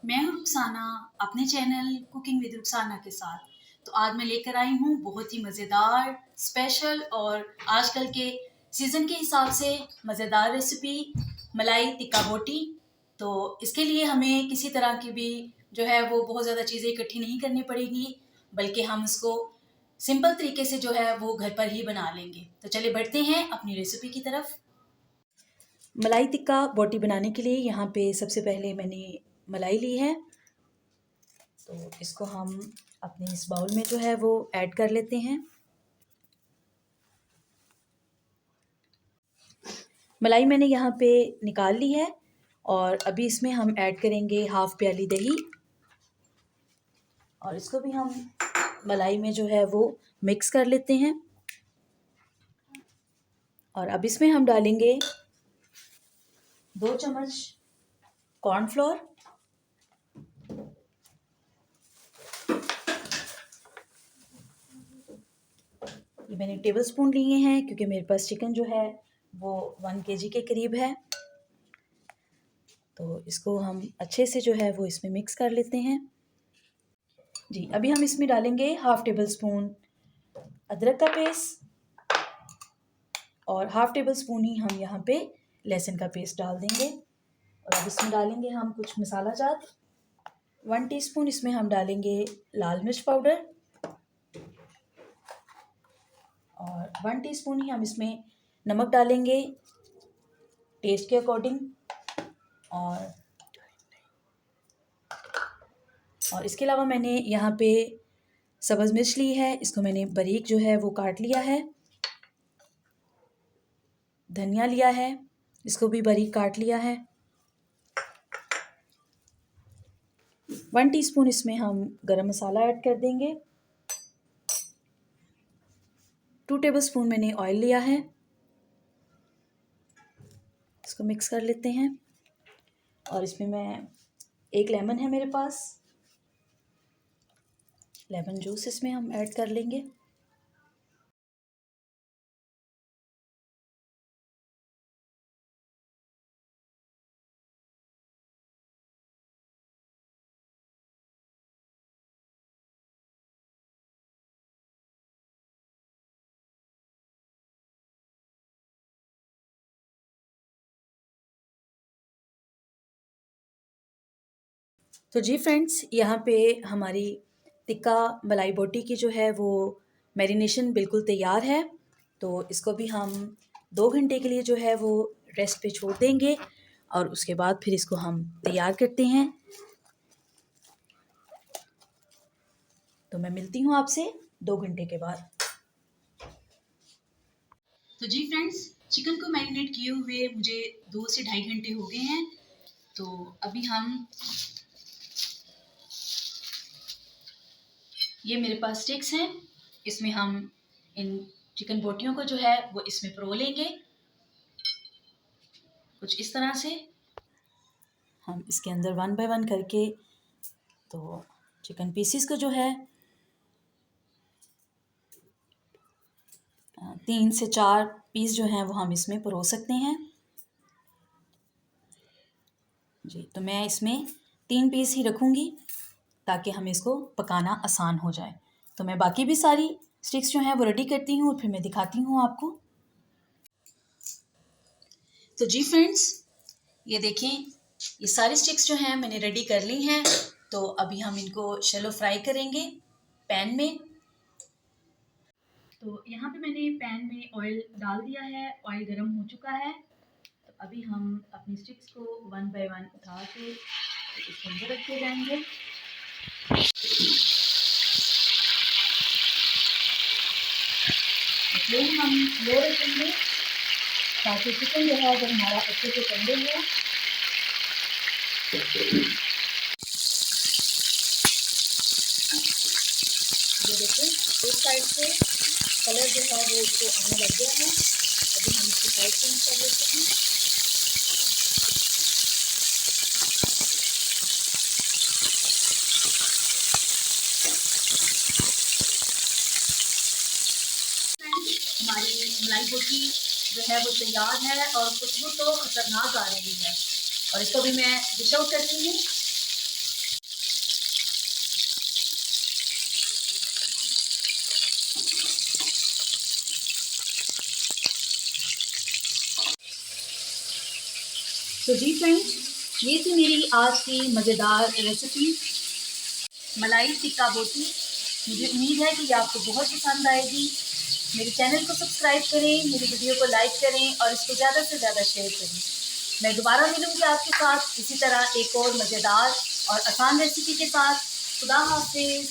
मैं हूँ रुखसाना अपने चैनल कुकिंग विद रुखसाना के साथ। तो आज मैं लेकर आई हूँ बहुत ही मज़ेदार, स्पेशल और आजकल के सीज़न के हिसाब से मज़ेदार रेसिपी मलाई टिक्का बोटी। तो इसके लिए हमें किसी तरह की भी जो है वो बहुत ज़्यादा चीज़ें इकट्ठी नहीं करनी पड़ेगी, बल्कि हम इसको सिंपल तरीके से जो है वो घर पर ही बना लेंगे। तो चलिए बढ़ते हैं अपनी रेसिपी की तरफ। मलाई टिक्का बोटी बनाने के लिए यहाँ पे सबसे पहले मैंने मलाई ली है, तो इसको हम अपने इस बाउल में जो है वो ऐड कर लेते हैं। मलाई मैंने यहाँ पे निकाल ली है और अभी इसमें हम ऐड करेंगे हाफ प्याली दही और इसको भी हम मलाई में जो है वो मिक्स कर लेते हैं। और अब इसमें हम डालेंगे 2 चम्मच कॉर्नफ्लोर, ये मैंने टेबल स्पून लिए हैं क्योंकि मेरे पास चिकन जो है वो 1 केजी के करीब है। तो इसको हम अच्छे से जो है वो इसमें मिक्स कर लेते हैं। जी, अभी हम इसमें डालेंगे हाफ टेबल स्पून अदरक का पेस्ट और हाफ टेबल स्पून ही हम यहाँ पे लहसुन का पेस्ट डाल देंगे। और अब इसमें डालेंगे हम कुछ मसाला जात। 1 टीस्पून इसमें हम डालेंगे लाल मिर्च पाउडर और 1 टीस्पून ही हम इसमें नमक डालेंगे टेस्ट के अकॉर्डिंग। और इसके अलावा मैंने यहाँ पे सब्ज़ मिर्च ली है, इसको मैंने बारीक जो है वो काट लिया है। धनिया लिया है, इसको भी बारीक काट लिया है। 1 टीस्पून इसमें हम गरम मसाला ऐड कर देंगे। 2 टेबलस्पून मैंने ऑयल लिया है, इसको मिक्स कर लेते हैं। और इसमें मैं 1 लेमन है मेरे पास, लेमन जूस इसमें हम ऐड कर लेंगे। तो जी फ्रेंड्स, यहाँ पे हमारी टिक्का मलाई बोटी की जो है वो मैरिनेशन बिल्कुल तैयार है। तो इसको भी हम 2 घंटे के लिए जो है वो रेस्ट पे छोड़ देंगे और उसके बाद फिर इसको हम तैयार करते हैं। तो मैं मिलती हूँ आपसे 2 घंटे के बाद। तो जी फ्रेंड्स, चिकन को मैरिनेट किए हुए मुझे 2 से ढाई घंटे हो गए हैं। तो अभी हम ये मेरे पास स्टिक्स हैं, इसमें हम इन चिकन बोटियों को जो है वो इसमें परो लेंगे कुछ इस तरह से। हम इसके अंदर 1 बाय 1 करके तो चिकन पीसीस को जो है 3 से 4 पीस जो हैं वो हम इसमें परोस सकते हैं। जी, तो मैं इसमें 3 पीस ही रखूँगी ताकि हमें इसको पकाना आसान हो जाए। तो मैं बाकी भी सारी स्टिक्स जो हैं वो रेडी करती हूँ और फिर मैं दिखाती हूँ आपको। तो जी फ्रेंड्स, ये देखें, ये सारी स्टिक्स जो हैं मैंने रेडी कर ली हैं। तो अभी हम इनको शैलो फ्राई करेंगे पैन में। तो यहाँ पे मैंने पैन में ऑयल डाल दिया है, ऑयल गर्म हो चुका है। तो अभी हम अपनी स्टिक्स को 1 बाय 1 उठा के इसके अंदर रखते जाएंगे। फ्लेम हम लो रखेंगे ताकि चिकन जो है वो हमारा अच्छे से टेंडर हो। ये देखिए, इस साइड से कलर जो है वो इसको आने लग गया है। अभी हम इसकी साइड चेंज कर लेते हैं। हमारी मलाई बोटी जो है वो तैयार है और खुशबू तो खतरनाक आ रही है। और इसको भी मैं डिश आउट करती हूँ। तो जी फ्रेंड्स, ये थी मेरी आज की मज़ेदार रेसिपी मलाई टिक्का बोटी। मुझे उम्मीद है कि ये आपको बहुत पसंद आएगी। मेरे चैनल को सब्सक्राइब करें, मेरी वीडियो को लाइक करें और इसको ज़्यादा से ज़्यादा शेयर करें। मैं दोबारा मिलूँगी आपके साथ इसी तरह एक और मज़ेदार और आसान रेसिपी के साथ। खुदा हाफिज़।